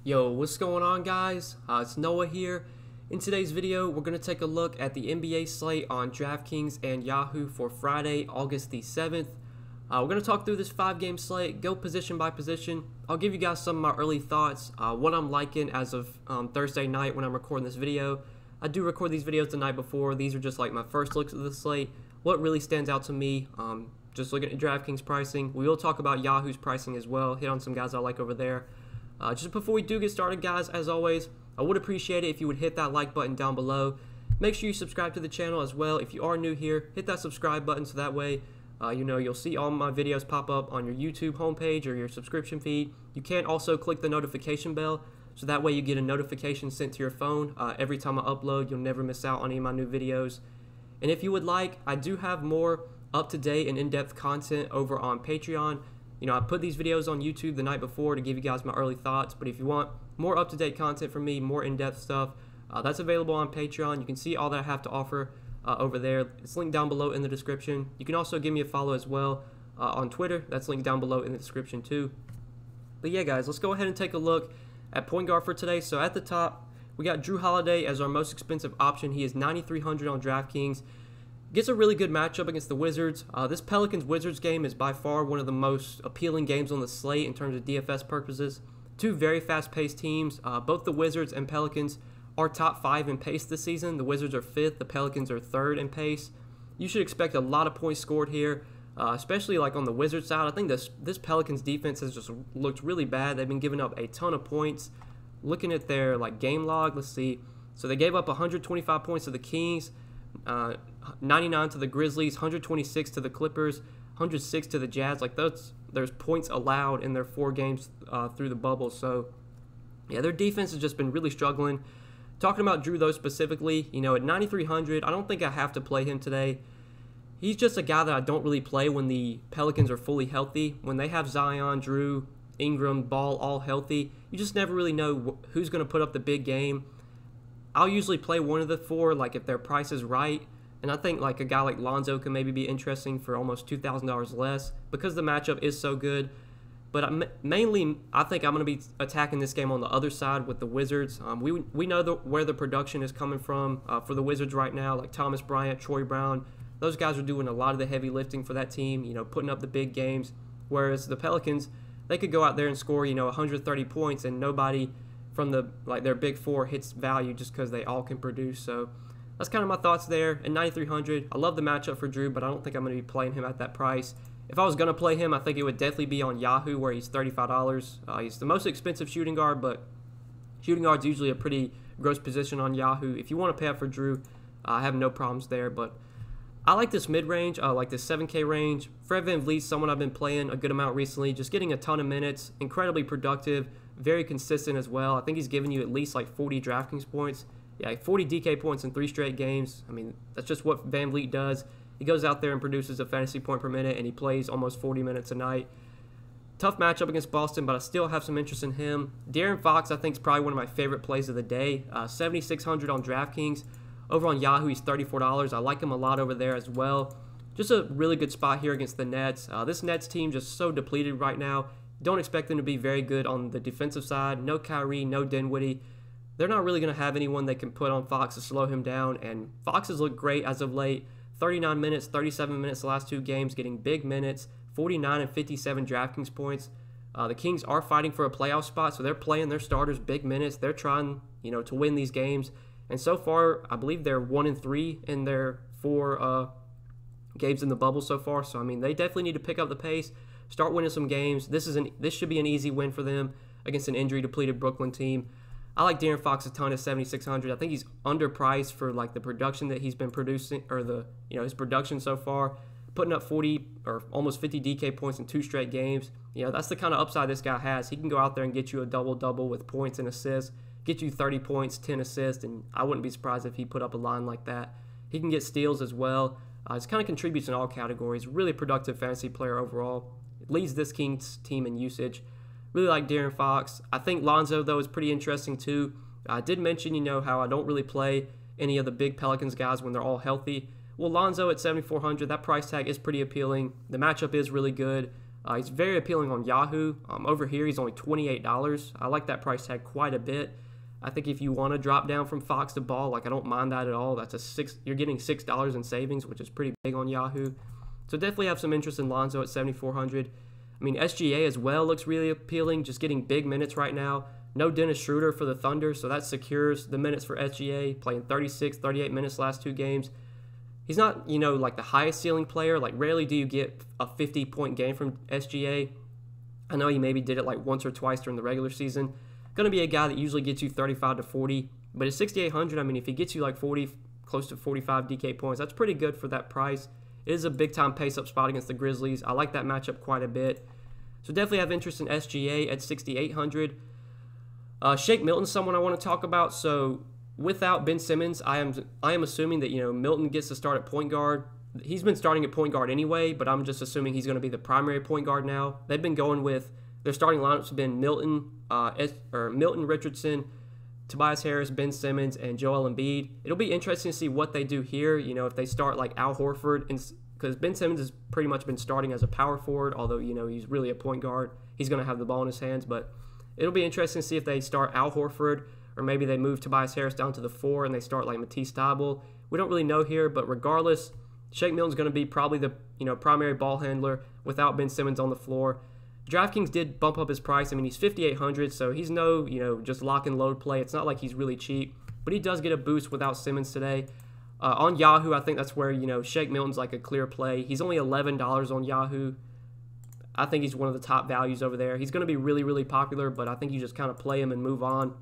Yo, what's going on, guys? It's Noah here. In today's video, we're going to take a look at the NBA slate on Draftkings and Yahoo for Friday, August the 7th. We're going to talk through this 5-game slate, go position by position. I'll give you guys some of my early thoughts, what I'm liking as of Thursday night when I'm recording this video. I do record these videos the night before. These are just like my first looks at the slate. What really stands out to me, just looking at Draftkings pricing. We will talk about Yahoo's pricing as well, hit on some guys I like over there. Just before we do get started, guys, as always, I would appreciate it if you would hit that like button down below. Make sure you subscribe to the channel as well. If you are new here, hit that subscribe button so that way you'll see all my videos pop up on your YouTube homepage or your subscription feed. You can also click the notification bell so that way you get a notification sent to your phone. Every time I upload, you'll never miss out on any of my new videos. And if you would like, I do have more up-to-date and in-depth content over on Patreon. You know, I put these videos on YouTube the night before to give you guys my early thoughts, but if you want more up-to-date content from me, more in-depth stuff, that's available on Patreon. You can see all that I have to offer over there. It's linked down below in the description. You can also give me a follow as well on Twitter. That's linked down below in the description too. But yeah, guys, let's go ahead and take a look at point guard for today. So at the top, we got Jrue Holiday as our most expensive option. He is $9,300 on DraftKings. Gets a really good matchup against the Wizards. This Pelicans-Wizards game is by far one of the most appealing games on the slate in terms of DFS purposes. Two very fast-paced teams. Both the Wizards and Pelicans are top 5 in pace this season. The Wizards are 5th. The Pelicans are 3rd in pace. You should expect a lot of points scored here, especially like on the Wizards side. I think this Pelicans defense has just looked really bad. They've been giving up a ton of points. Looking at their game log, let's see. So they gave up 125 points to the Kings. 99 to the Grizzlies, 126 to the Clippers, 106 to the Jazz. Like there's points allowed in their 4 games through the bubble. So yeah, their defense has just been really struggling. Talking about Jrue though specifically, you know, at 9,300, I don't think I have to play him today. He's just a guy that I don't really play when the Pelicans are fully healthy. When they have Zion, Jrue, Ingram, Ball all healthy, you just never really know who's going to put up the big game. I'll usually play one of the 4, like if their price is right. And I think like a guy like Lonzo can maybe be interesting for almost $2,000 less because the matchup is so good. But mainly, I think I'm going to be attacking this game on the other side with the Wizards. We know where the production is coming from for the Wizards right now, like Thomas Bryant, Troy Brown. Those guys are doing a lot of the heavy lifting for that team, you know, putting up the big games. Whereas the Pelicans, they could go out there and score, you know, 130 points and nobody from their big 4 hits value just because they all can produce. So that's kind of my thoughts there. At 9,300, I love the matchup for Jrue, but I don't think I'm going to be playing him at that price. If I was going to play him, I think it would definitely be on Yahoo where he's $35. He's the most expensive shooting guard, but shooting guard's usually a pretty gross position on Yahoo. If you want to pay up for Jrue, I have no problems there. But I like this mid-range, like this 7K range. Fred VanVleet's someone I've been playing a good amount recently, just getting a ton of minutes, incredibly productive, very consistent as well. I think he's giving you at least like 40 DraftKings points. Yeah, 40 DK points in 3 straight games. I mean, that's just what VanVleet does. He goes out there and produces a fantasy point per minute, and he plays almost 40 minutes a night. Tough matchup against Boston, but I still have some interest in him. De'Aaron Fox, I think, is probably one of my favorite plays of the day. 7,600 on DraftKings. Over on Yahoo, he's $34. I like him a lot over there as well. Just a really good spot here against the Nets. This Nets team just so depleted right now. Don't expect them to be very good on the defensive side. No Kyrie, no Dinwiddie. They're not really going to have anyone they can put on Fox to slow him down, and Fox has looked great as of late. 39 minutes, 37 minutes the last 2 games, getting big minutes, 49 and 57 DraftKings points. The Kings are fighting for a playoff spot, so they're playing their starters big minutes. They're trying, you know, to win these games, and so far, I believe they're 1-3 in their 4 games in the bubble so far. So I mean, they definitely need to pick up the pace, start winning some games. This should be an easy win for them against an injury-depleted Brooklyn team. I like De'Aaron Fox a ton at 7,600. I think he's underpriced for like the production that he's been producing, or his production so far, putting up 40 or almost 50 DK points in 2 straight games. You know, that's the kind of upside this guy has. He can go out there and get you a double-double with points and assists, get you 30 points, 10 assists, and I wouldn't be surprised if he put up a line like that. He can get steals as well. He kind of contributes in all categories. Really productive fantasy player overall. Leads this Kings team in usage. Really like De'Aaron Fox. I think Lonzo, though, is pretty interesting, too. I did mention, you know, how I don't really play any of the big Pelicans guys when they're all healthy. Well, Lonzo at 7,400, that price tag is pretty appealing. The matchup is really good. He's very appealing on Yahoo. Over here, he's only $28. I like that price tag quite a bit. I think if you want to drop down from Fox to Ball, like I don't mind that at all. You're getting $6 in savings, which is pretty big on Yahoo. So definitely have some interest in Lonzo at 7,400. I mean, SGA as well looks really appealing, just getting big minutes right now. No Dennis Schroeder for the Thunder, so that secures the minutes for SGA, playing 36, 38 minutes last 2 games. He's not, like the highest ceiling player. Like, rarely do you get a 50-point game from SGA. I know he maybe did it like once or twice during the regular season. Going to be a guy that usually gets you 35 to 40. But at 6,800, I mean, if he gets you like 40, close to 45 DK points, that's pretty good for that price. It is a big-time pace-up spot against the Grizzlies. I like that matchup quite a bit. So definitely have interest in SGA at 6,800. Shake Milton's someone I want to talk about. So without Ben Simmons, I am assuming that Milton gets to start at point guard. He's been starting at point guard anyway, but I'm just assuming he's going to be the primary point guard now. They've been going with their starting lineups have been Milton, Richardson, Tobias Harris, Ben Simmons, and Joel Embiid. It'll be interesting to see what they do here. If they start like Al Horford, because Ben Simmons has pretty much been starting as a power forward, although he's really a point guard. He's going to have the ball in his hands, but it'll be interesting to see if they start Al Horford, or maybe they move Tobias Harris down to the 4 and they start like Matisse Thybulle. We don't really know here, but regardless, Shake Milton's going to be probably the primary ball handler without Ben Simmons on the floor. Draftkings did bump up his price. I mean, he's 5,800, so he's no just lock and load play. It's not like he's really cheap, but he does get a boost without Simmons today. On Yahoo, I think that's where Shake Milton's like a clear play. He's only $11 on Yahoo. I think he's one of the top values over there. He's going to be really, really popular, but I think you just kind of play him and move on.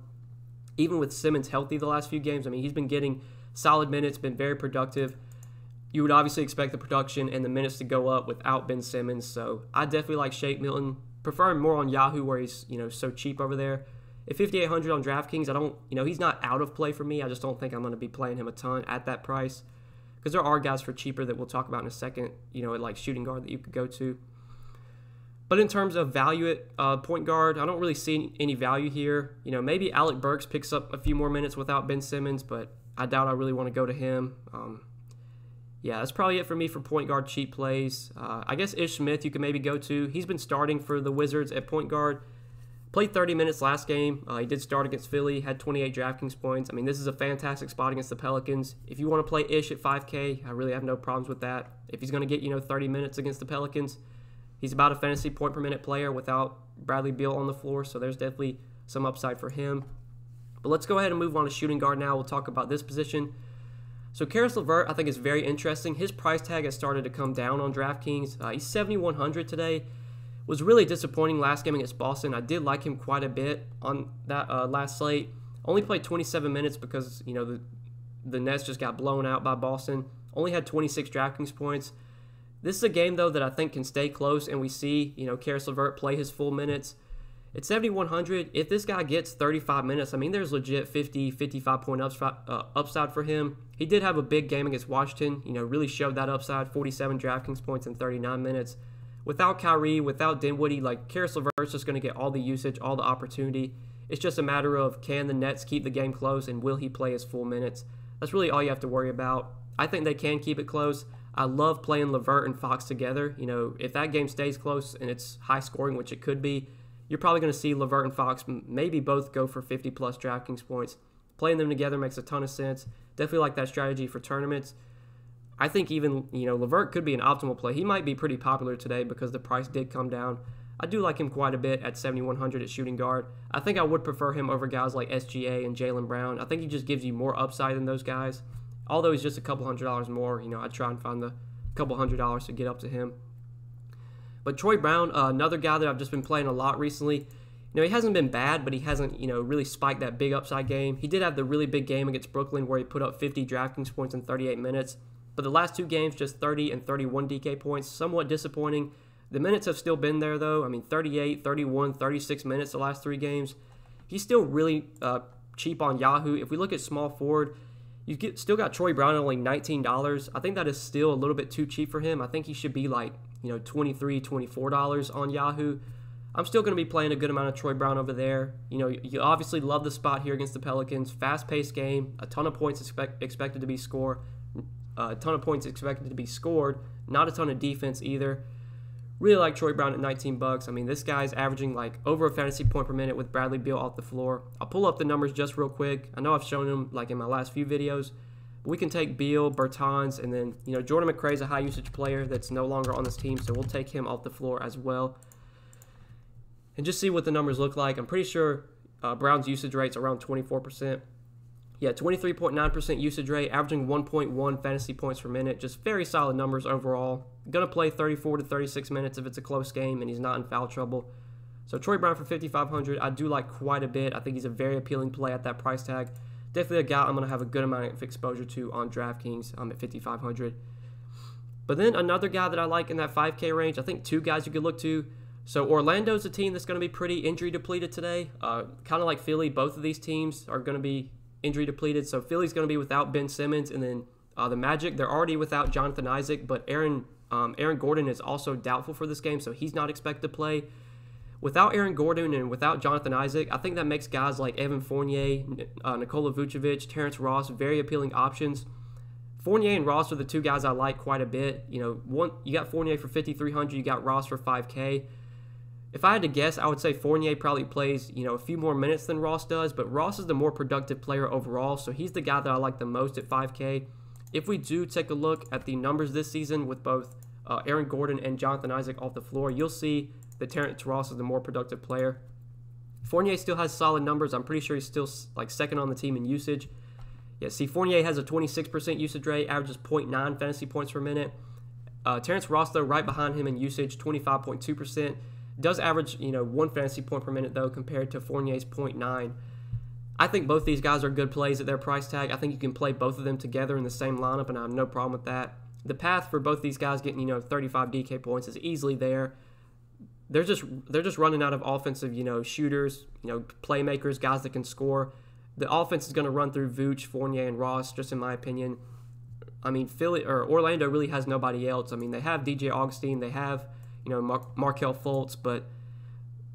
Even with Simmons healthy the last few games, I mean, he's been getting solid minutes, been very productive. You would obviously expect the production and the minutes to go up without Ben Simmons, so I definitely like Shake Milton. Prefer him more on Yahoo where he's, so cheap over there. At 5,800 on Draftkings, I don't, he's not out of play for me. I just don't think I'm going to be playing him a ton at that price, because there are guys for cheaper that we'll talk about in a second, at like shooting guard that you could go to. But in terms of value at point guard, I don't really see any value here. Maybe Alec Burks picks up a few more minutes without Ben Simmons, but I doubt I really want to go to him. Yeah, that's probably it for me for point guard cheap plays. I guess Ish Smith you can maybe go to. He's been starting for the Wizards at point guard. Played 30 minutes last game. He did start against Philly, had 28 DraftKings points. I mean, this is a fantastic spot against the Pelicans. If you want to play Ish at 5K, I really have no problems with that. If he's going to get, 30 minutes against the Pelicans, he's about a fantasy point per minute player without Bradley Beal on the floor, so there's definitely some upside for him. But let's go ahead and move on to shooting guard now. We'll talk about this position. So Caris LeVert, I think, is very interesting. His price tag has started to come down on DraftKings. He's 7,100 today. Was really disappointing last game against Boston. I did like him quite a bit on that last slate. Only played 27 minutes because the Nets just got blown out by Boston. Only had 26 DraftKings points. This is a game though that I think can stay close, and we see Caris LeVert play his full minutes. At 7,100, if this guy gets 35 minutes, I mean, there's legit 50, 55 point upside for him. He did have a big game against Washington, really showed that upside, 47 DraftKings points in 39 minutes. Without Kyrie, without Dinwiddie, like Caris LeVert's just going to get all the usage, all the opportunity. It's just a matter of can the Nets keep the game close and will he play his full minutes? That's really all you have to worry about. I think they can keep it close. I love playing LeVert and Fox together. If that game stays close and it's high scoring, which it could be, you're probably going to see LeVert and Fox maybe both go for 50-plus DraftKings points. Playing them together makes a ton of sense. Definitely like that strategy for tournaments. I think even, LeVert could be an optimal play. He might be pretty popular today because the price did come down. I do like him quite a bit at 7,100 at shooting guard. I think I would prefer him over guys like SGA and Jaylen Brown. I think he just gives you more upside than those guys. Although he's just a couple $100 more, I'd try and find the couple $100 to get up to him. But Troy Brown, another guy that I've just been playing a lot recently. He hasn't been bad, but he hasn't, really spiked that big upside game. He did have the really big game against Brooklyn where he put up 50 DraftKings points in 38 minutes. But the last 2 games, just 30 and 31 DK points, somewhat disappointing. The minutes have still been there, though. I mean, 38, 31, 36 minutes the last 3 games. He's still really cheap on Yahoo. If we look at small forward, still got Troy Brown at only $19. I think that is still a little bit too cheap for him. I think he should be like, $23, $24 on Yahoo. I'm still going to be playing a good amount of Troy Brown over there. You obviously love the spot here against the Pelicans. Fast-paced game, a ton of points expected to be scored. Not a ton of defense either. Really like Troy Brown at 19 bucks. I mean, this guy's averaging like over a fantasy point per minute with Bradley Beal off the floor. I'll pull up the numbers just real quick. I know I've shown them like in my last few videos. But we can take Beal, Bertans, and then, you know, Jordan McRae's a high usage player that's no longer on this team, so we'll take him off the floor as well. And just see what the numbers look like. I'm pretty sure Brown's usage rate's around 24%. Yeah, 23.9% usage rate, averaging 1.1 fantasy points per minute. Just very solid numbers overall. Going to play 34 to 36 minutes if it's a close game and he's not in foul trouble. So Troy Brown for $5,500, I do like quite a bit. I think he's a very appealing play at that price tag. Definitely a guy I'm going to have a good amount of exposure to on DraftKings at $5,500. But then another guy that I like in that 5K range, I think two guys you could look to. So Orlando's a team that's going to be pretty injury depleted today. Kind of like Philly, both of these teams are going to be injury depleted. So Philly's going to be without Ben Simmons, and then the Magic, they're already without Jonathan Isaac, but Aaron Gordon is also doubtful for this game, so he's not expected to play. Without Aaron Gordon and without Jonathan Isaac, I think that makes guys like Evan Fournier, Nikola Vucevic, Terrence Ross very appealing options. Fournier and Ross are the two guys I like quite a bit. You know, you got Fournier for $5,300, you got Ross for $5K. If I had to guess, I would say Fournier probably plays, you know, a few more minutes than Ross does, but Ross is the more productive player overall, so he's the guy that I like the most at $5K. If we do take a look at the numbers this season with both Aaron Gordon and Jonathan Isaac off the floor, you'll see that Terrence Ross is the more productive player. Fournier still has solid numbers. I'm pretty sure he's still like second on the team in usage. Yeah, see, Fournier has a 26% usage rate, averages 0.9 fantasy points per minute. Terrence Ross, though, right behind him in usage, 25.2%. Does average, you know, 1 fantasy point per minute, though, compared to Fournier's 0.9. I think both these guys are good plays at their price tag. I think you can play both of them together in the same lineup, and I have no problem with that. The path for both these guys getting, you know, 35 DK points is easily there. They're just running out of offensive, you know, shooters, you know, playmakers, guys that can score. The offense is going to run through Vooch, Fournier, and Ross, just in my opinion. I mean, Orlando really has nobody else. I mean, they have DJ Augustine, they have, you know, Markelle Fultz, but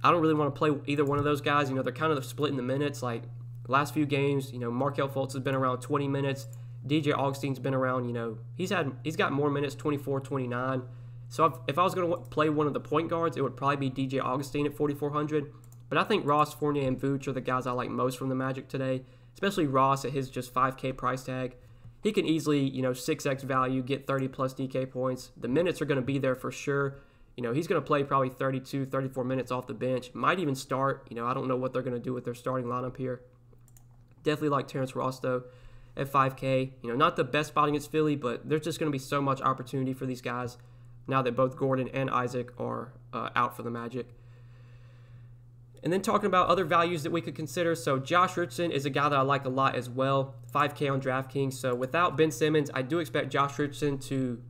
I don't really want to play either one of those guys. You know, they're kind of splitting the minutes. Like, last few games, you know, Markelle Fultz has been around 20 minutes. DJ Augustine's been around, you know, he's got more minutes, 24, 29. So if I was going to play one of the point guards, it would probably be DJ Augustine at $4,400. But I think Ross, Fournier, and Vooch are the guys I like most from the Magic today, especially Ross at his just $5K price tag. He can easily, you know, 6x value, get 30-plus DK points. The minutes are going to be there for sure. You know, he's going to play probably 32, 34 minutes off the bench. Might even start. You know, I don't know what they're going to do with their starting lineup here. Definitely like Terrence Ross, though, at $5K. You know, not the best spot against Philly, but there's just going to be so much opportunity for these guys now that both Gordon and Isaac are out for the Magic. And then talking about other values that we could consider. So Josh Richton is a guy that I like a lot as well. $5K on DraftKings. So without Ben Simmons, I do expect Josh Richton to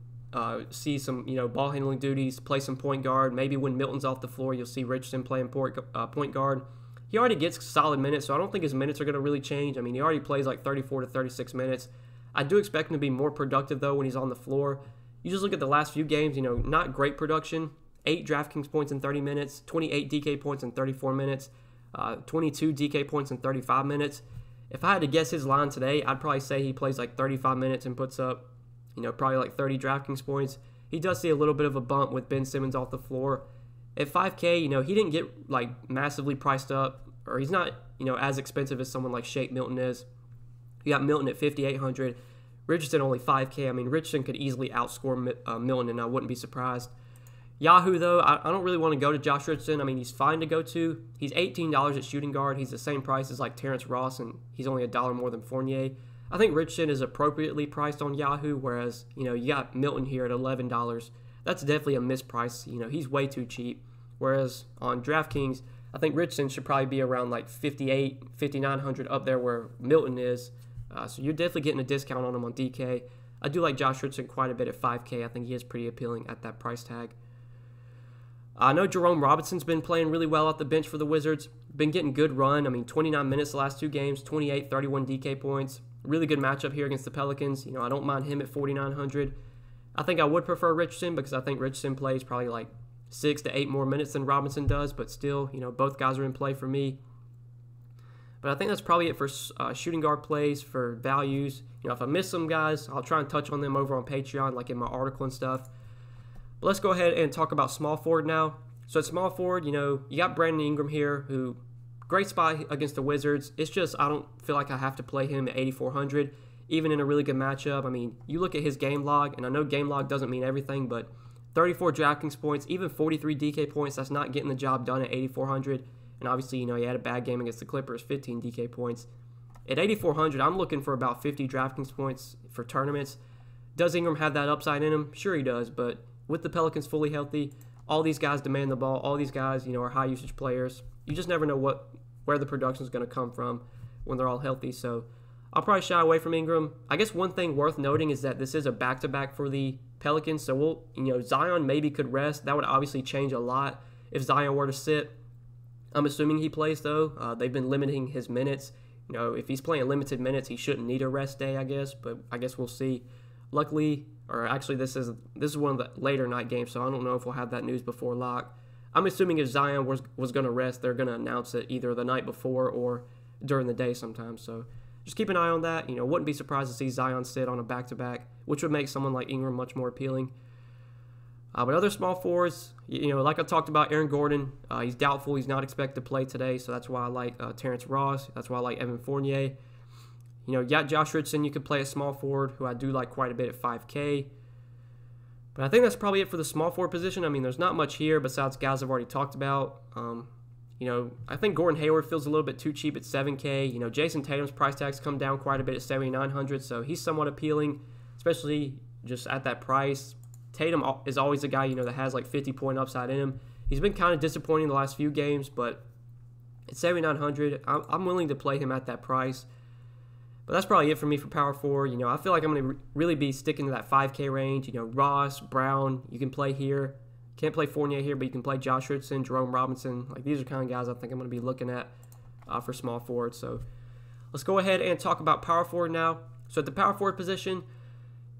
see some, you know, ball handling duties, play some point guard. Maybe when Milton's off the floor, you'll see Richton playing point guard. He already gets solid minutes, so I don't think his minutes are going to really change. I mean, he already plays like 34 to 36 minutes. I do expect him to be more productive, though, when he's on the floor. You just look at the last few games, you know, not great production. 8 DraftKings points in 30 minutes, 28 DK points in 34 minutes, 22 DK points in 35 minutes. If I had to guess his line today, I'd probably say he plays like 35 minutes and puts up, you know, probably like 30 DraftKings points. He does see a little bit of a bump with Ben Simmons off the floor. At $5K, you know, he didn't get like massively priced up, or he's not, you know, as expensive as someone like Shake Milton is. You got Milton at $5,800. Richardson only $5K. I mean, Richardson could easily outscore Milton, and I wouldn't be surprised. Yahoo, though, I don't really want to go to Josh Richardson. I mean, he's fine to go to. He's $18 at shooting guard. He's the same price as like Terrence Ross, and he's only $1 more than Fournier. I think Richardson is appropriately priced on Yahoo, whereas, you know, you got Milton here at $11. That's definitely a misprice. You know, he's way too cheap. Whereas on DraftKings, I think Richardson should probably be around like $5,800, $5,900 up there where Milton is. So you're definitely getting a discount on him on DK. I do like Josh Richardson quite a bit at $5K. I think he is pretty appealing at that price tag. I know Jerome Robinson's been playing really well off the bench for the Wizards. Been getting good run. I mean, 29 minutes the last 2 games, 28, 31 DK points. Really good matchup here against the Pelicans. You know, I don't mind him at $4,900. I think I would prefer Richardson because I think Richardson plays probably like 6 to 8 more minutes than Robinson does, but still, you know, both guys are in play for me. But I think that's probably it for shooting guard plays, for values. You know, if I miss some guys, I'll try and touch on them over on Patreon, like in my article and stuff. But let's go ahead and talk about small forward now. So at small forward, you got Brandon Ingram here, who great spot against the Wizards. It's just I don't feel like I have to play him at 8,400, even in a really good matchup. I mean, you look at his game log, and I know game log doesn't mean everything, but 34 DraftKings points, even 43 DK points, that's not getting the job done at 8,400. And obviously, he had a bad game against the Clippers, 15 DK points. At 8,400, I'm looking for about 50 DraftKings points for tournaments. Does Ingram have that upside in him? Sure he does, but with the Pelicans fully healthy, all these guys demand the ball. All these guys, are high usage players. You just never know where the production is going to come from when they're all healthy. So I'll probably shy away from Ingram. I guess one thing worth noting is that this is a back-to-back for the Pelicans. So Zion maybe could rest. That would obviously change a lot if Zion were to sit. I'm assuming he plays though. They've been limiting his minutes. If he's playing limited minutes, he shouldn't need a rest day, I guess. But I guess we'll see. Luckily, or actually, this is one of the later night games, so I don't know if we'll have that news before lock. I'm assuming if Zion was going to rest, they're going to announce it either the night before or during the day sometime. So just keep an eye on that. Wouldn't be surprised to see Zion sit on a back-to-back, which would make someone like Ingram much more appealing. But other small forwards, like I talked about, Aaron Gordon, he's doubtful. He's not expected to play today, so that's why I like Terrence Ross. That's why I like Evan Fournier. You got Josh Richton, you could play a small forward, who I do like quite a bit at 5K. But I think that's probably it for the small forward position. I mean, there's not much here besides guys I've already talked about. I think Gordon Hayward feels a little bit too cheap at 7K. Jason Tatum's price tag's come down quite a bit at 7,900, so he's somewhat appealing, especially just at that price. Tatum is always a guy, that has like 50-point upside in him. He's been kind of disappointing the last few games, but at 7,900, I'm willing to play him at that price. But that's probably it for me for power forward. I feel like I'm going to really be sticking to that 5K range. Ross, Brown, you can play here. Can't play Fournier here, but you can play Josh Richardson, Jerome Robinson. Like, these are kind of guys I think I'm going to be looking at for small forward. So let's go ahead and talk about power forward now. So at the power forward position,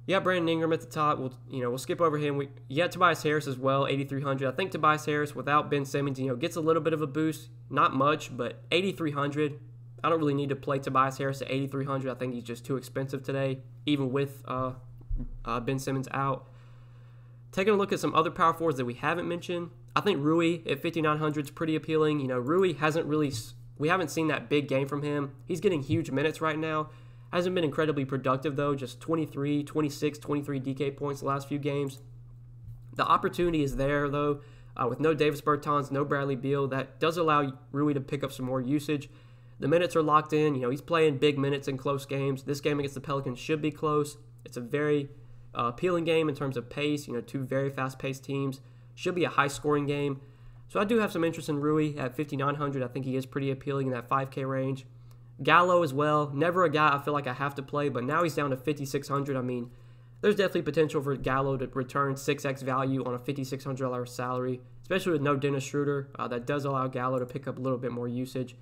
you got Brandon Ingram at the top. We'll skip over him. You got Tobias Harris as well, 8,300. I think Tobias Harris without Ben Simmons, gets a little bit of a boost. Not much, but 8,300. I don't really need to play Tobias Harris at 8,300. I think he's just too expensive today, even with Ben Simmons out. Taking a look at some other power forwards that we haven't mentioned, I think Rui at 5,900 is pretty appealing. Rui we haven't seen that big game from him. He's getting huge minutes right now. Hasn't been incredibly productive though, just 23, 26, 23 DK points the last few games. The opportunity is there though, with no Davis Bertans, no Bradley Beal. That does allow Rui to pick up some more usage. The minutes are locked in. He's playing big minutes in close games. This game against the Pelicans should be close. It's a very appealing game in terms of pace. Two very fast-paced teams. Should be a high-scoring game. So I do have some interest in Rui at 5,900. I think he is pretty appealing in that 5K range. Gallo as well. Never a guy I feel like I have to play, but now he's down to 5,600. I mean, there's definitely potential for Gallo to return 6x value on a $5,600 salary, especially with no Dennis Schroeder. That does allow Gallo to pick up a little bit more usage.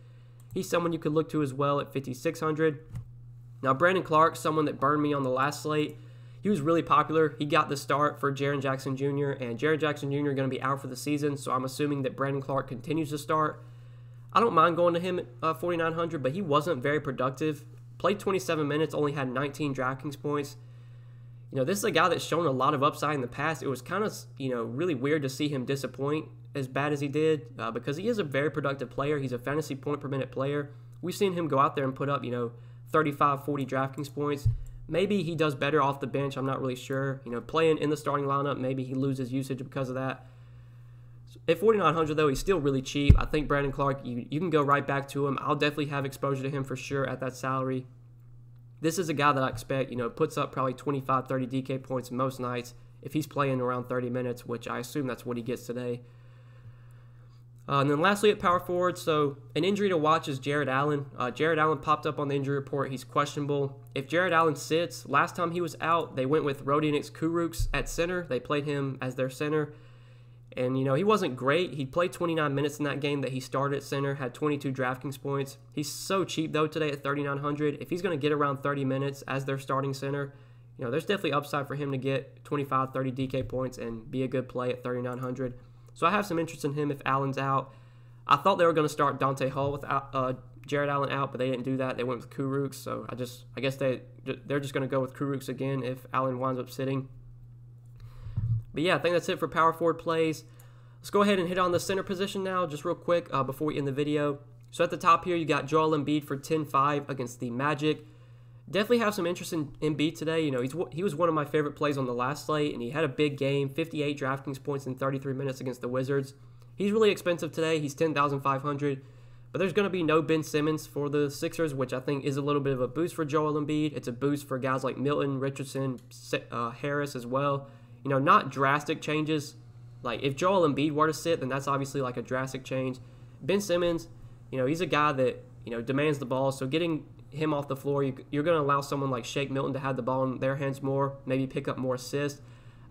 He's someone you could look to as well at 5,600. Now, Brandon Clark, someone that burned me on the last slate. He was really popular. He got the start for Jaren Jackson Jr., and Jaren Jackson Jr. going to be out for the season, so I'm assuming that Brandon Clark continues to start. I don't mind going to him at 4,900, but he wasn't very productive. Played 27 minutes, only had 19 DraftKings points. This is a guy that's shown a lot of upside in the past. It was kind of, really weird to see him disappoint as bad as he did because he is a very productive player. He's a fantasy point per minute player. We've seen him go out there and put up, 35, 40 DraftKings points. Maybe he does better off the bench. I'm not really sure. Playing in the starting lineup, maybe he loses usage because of that. At 4,900, though, he's still really cheap. I think Brandon Clark, you can go right back to him. I'll definitely have exposure to him for sure at that salary. This is a guy that I expect, puts up probably 25, 30 DK points most nights if he's playing around 30 minutes, which I assume that's what he gets today. And then lastly at power forward, so an injury to watch is Jared Allen. Jared Allen popped up on the injury report. He's questionable. If Jared Allen sits, last time he was out, they went with Rodions Kurucs at center. They played him as their center. And, he wasn't great. He played 29 minutes in that game that he started at center, had 22 DraftKings points. He's so cheap, though, today at 3,900. If he's going to get around 30 minutes as their starting center, there's definitely upside for him to get 25, 30 DK points and be a good play at 3,900. So I have some interest in him if Allen's out. I thought they were going to start Dante Hall with Jared Allen out, but they didn't do that. They went with Kurucs, so I guess they're just going to go with Kurucs again if Allen winds up sitting. But yeah, I think that's it for power forward plays. Let's go ahead and hit on the center position now, just real quick before we end the video. So at the top here, you got Joel Embiid for 10-5 against the Magic. Definitely have some interest in Embiid today. You know, he was one of my favorite plays on the last slate, and he had a big game, 58 DraftKings points in 33 minutes against the Wizards. He's really expensive today. He's 10,500. But there's going to be no Ben Simmons for the Sixers, which I think is a little bit of a boost for Joel Embiid. It's a boost for guys like Milton, Richardson, Harris as well. You know, not drastic changes. Like, if Joel Embiid were to sit, then that's obviously like a drastic change. Ben Simmons, you know, he's a guy that, you know, demands the ball. So getting him off the floor, you're going to allow someone like Shake Milton to have the ball in their hands more, maybe pick up more assists.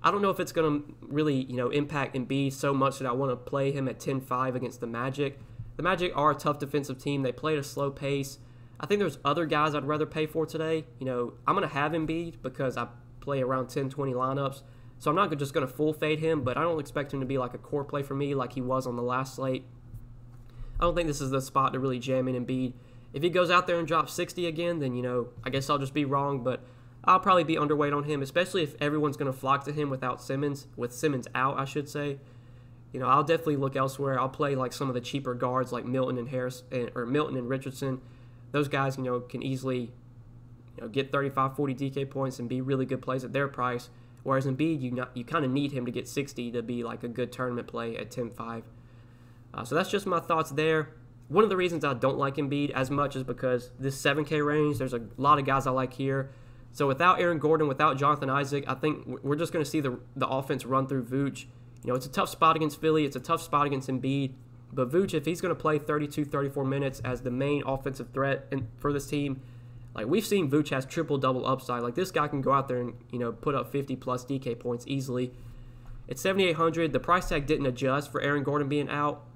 I don't know if it's going to really, you know, impact Embiid so much that I want to play him at 10-5 against the Magic. The Magic are a tough defensive team. They play at a slow pace. I think there's other guys I'd rather pay for today. You know, I'm going to have Embiid because I play around 10-20 lineups. So I'm not just going to full fade him, but I don't expect him to be like a core play for me like he was on the last slate. I don't think this is the spot to really jam in Embiid. If he goes out there and drops 60 again, then, you know, I guess I'll just be wrong, but I'll probably be underweight on him, especially if everyone's going to flock to him without Simmons, with Simmons out, I should say. You know, I'll definitely look elsewhere. I'll play like some of the cheaper guards like Milton and Harris, or Milton and Richardson. Those guys, you know, can easily, you know, get 35, 40 DK points and be really good plays at their price. Whereas Embiid, you kind of need him to get 60 to be like a good tournament play at 10-5. So that's just my thoughts there. One of the reasons I don't like Embiid as much is because this 7K range, there's a lot of guys I like here. So without Aaron Gordon, without Jonathan Isaac, I think we're just going to see the offense run through Vooch. You know, it's a tough spot against Philly. It's a tough spot against Embiid. But Vooch, if he's going to play 32, 34 minutes as the main offensive threat for this team, like we've seen Vooch has triple-double upside. Like this guy can go out there and, you know, put up 50-plus DK points easily. It's 7,800. The price tag didn't adjust for Aaron Gordon being out.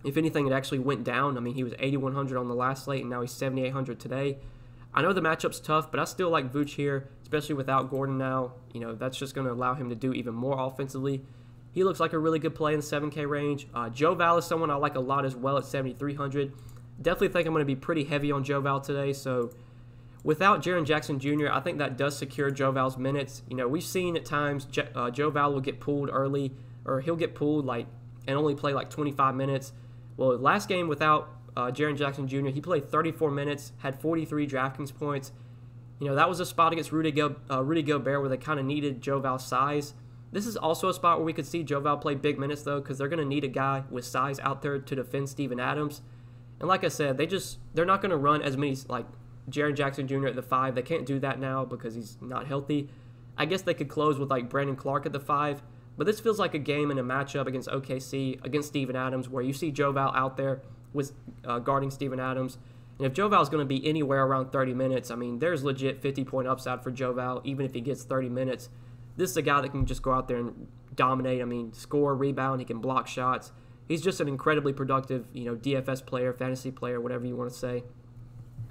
If anything, it actually went down. I mean, he was 8,100 on the last slate, and now he's 7,800 today. I know the matchup's tough, but I still like Vooch here, especially without Gordon now. You know, that's just going to allow him to do even more offensively. He looks like a really good play in the 7K range. Joe Val is someone I like a lot as well at 7,300. Definitely think I'm going to be pretty heavy on Joe Val today. So without Jaren Jackson Jr., I think that does secure Joe Val's minutes. You know, we've seen at times Joe Val will get pulled early, or he'll get pulled like and only play like 25 minutes. Well, last game without Jaren Jackson Jr., he played 34 minutes, had 43 DraftKings points. You know, that was a spot against Rudy Gobert where they kind of needed Joe Val's size. This is also a spot where we could see Joe Val play big minutes, though, because they're going to need a guy with size out there to defend Steven Adams. And like I said, they're not going to run as many, like Jaren Jackson Jr. at the 5. They can't do that now because he's not healthy. I guess they could close with, like, Brandon Clark at the 5. But this feels like a game and a matchup against OKC, against Steven Adams, where you see Joe Val out there with guarding Steven Adams. And if Joe Val is going to be anywhere around 30 minutes, I mean, there's legit 50-point upside for Joe Val, even if he gets 30 minutes. This is a guy that can just go out there and dominate. I mean, score, rebound, he can block shots. He's just an incredibly productive, you know, DFS player, fantasy player, whatever you want to say.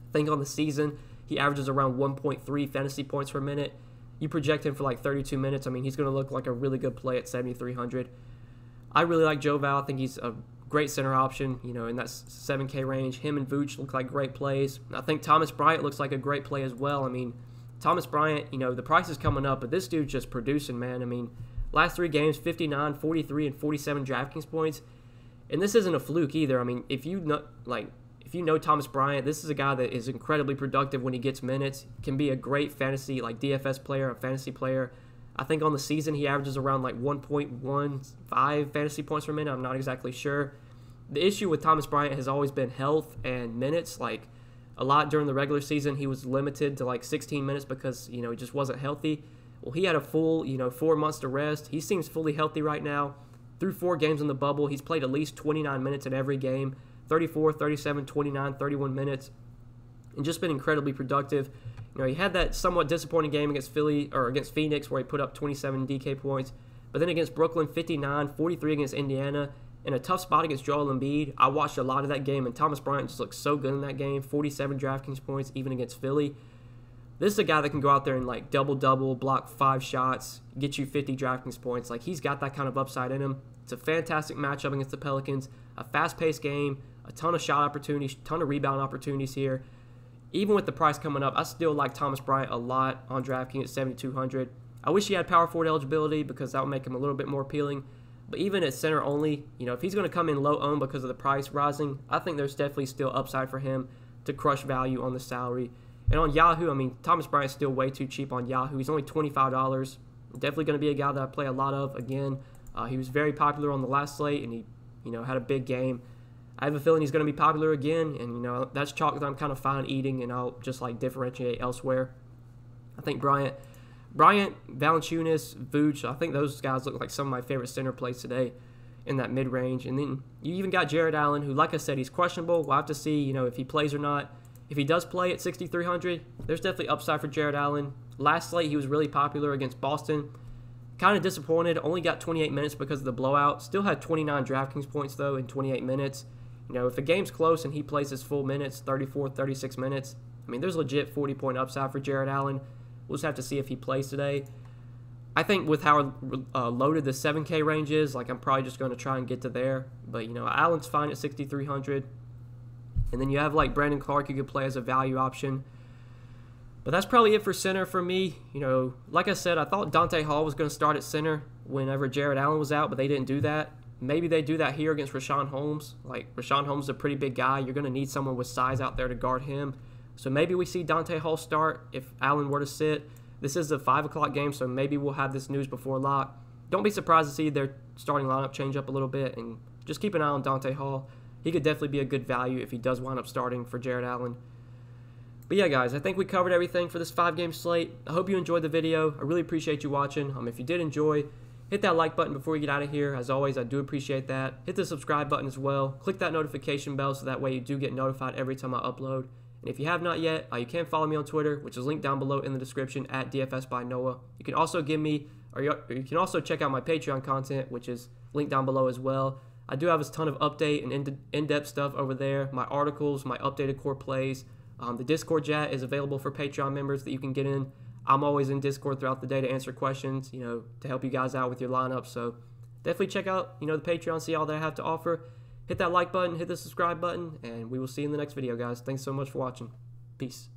I think on the season, he averages around 1.3 fantasy points per minute. You project him for like 32 minutes. I mean, he's going to look like a really good play at 7,300. I really like Joe Val. I think he's a great center option, you know, in that 7K range. Him and Vooch look like great plays. I think Thomas Bryant looks like a great play as well. I mean, Thomas Bryant, you know, the price is coming up, but this dude's just producing, man. I mean, last 3 games, 59, 43, and 47 DraftKings points. And this isn't a fluke either. I mean, if you know Thomas Bryant, this is a guy that is incredibly productive when he gets minutes, can be a great fantasy, like DFS player, a fantasy player. I think on the season he averages around like 1.15 fantasy points per minute. I'm not exactly sure. The issue with Thomas Bryant has always been health and minutes. Like a lot during the regular season, he was limited to like 16 minutes because, you know, he just wasn't healthy. Well, he had a full, 4 months to rest. He seems fully healthy right now. Through 4 games in the bubble, he's played at least 29 minutes in every game. 34, 37, 29, 31 minutes, and just been incredibly productive. You know, he had that somewhat disappointing game against against Phoenix where he put up 27 DK points, but then against Brooklyn, 59, 43 against Indiana, and a tough spot against Joel Embiid. I watched a lot of that game, and Thomas Bryant just looked so good in that game, 47 DraftKings points, even against Philly. This is a guy that can go out there and like double-double, block 5 shots, get you 50 DraftKings points. Like, he's got that kind of upside in him. It's a fantastic matchup against the Pelicans, a fast-paced game, a ton of shot opportunities, ton of rebound opportunities here. Even with the price coming up, I still like Thomas Bryant a lot on DraftKings at 7,200. I wish he had power forward eligibility because that would make him a little bit more appealing. But even at center only, if he's going to come in low owned because of the price rising, I think there's definitely still upside for him to crush value on the salary. And on Yahoo, I mean, Thomas Bryant's still way too cheap on Yahoo. He's only $25. Definitely going to be a guy that I play a lot of. Again, he was very popular on the last slate, and he, had a big game. I have a feeling he's going to be popular again, and, that's chalk that I'm kind of fine eating, and I'll just, differentiate elsewhere. I think Bryant, Valanciunas, Vooch, I think those guys look like some of my favorite center plays today in that mid-range. And then you even got Jared Allen, who, like I said, he's questionable. We'll have to see, if he plays or not. If he does play at 6,300, there's definitely upside for Jared Allen. Last slate, he was really popular against Boston. Kind of disappointed. Only got 28 minutes because of the blowout. Still had 29 DraftKings points, though, in 28 minutes. If the game's close and he plays his full minutes, 34, 36 minutes, I mean, there's legit 40-point upside for Jared Allen. We'll just have to see if he plays today. I think with how loaded the 7K range is, I'm probably just going to try and get to there. But, Allen's fine at 6,300. And then you have, Brandon Clark you could play as a value option. But that's probably it for center for me. Like I said, I thought Dante Hall was going to start at center whenever Jared Allen was out, but they didn't do that. Maybe they do that here against Rashawn Holmes. Rashawn Holmes is a pretty big guy. You're going to need someone with size out there to guard him. So maybe we see Dante Hall start if Allen were to sit. This is a 5 o'clock game, so maybe we'll have this news before lock. Don't be surprised to see their starting lineup change up a little bit, and just keep an eye on Dante Hall. He could definitely be a good value if he does wind up starting for Jared Allen. But yeah, guys, I think we covered everything for this 5-game slate. I hope you enjoyed the video. I really appreciate you watching. If you did enjoy, hit that like button before you get out of here. As always, I do appreciate that. Hit the subscribe button as well. Click that notification bell so that way you do get notified every time I upload. And if you have not yet, you can follow me on Twitter, which is linked down below in the description at DFS by Noah. You can also you can also check out my Patreon content, which is linked down below as well. I do have a ton of update and in-depth stuff over there. My articles, my updated core plays. The Discord chat is available for Patreon members that you can get in. I'm always in Discord throughout the day to answer questions, to help you guys out with your lineup. So definitely check out, the Patreon, see all that I have to offer. Hit that like button, hit the subscribe button, and we will see you in the next video, guys. Thanks so much for watching. Peace.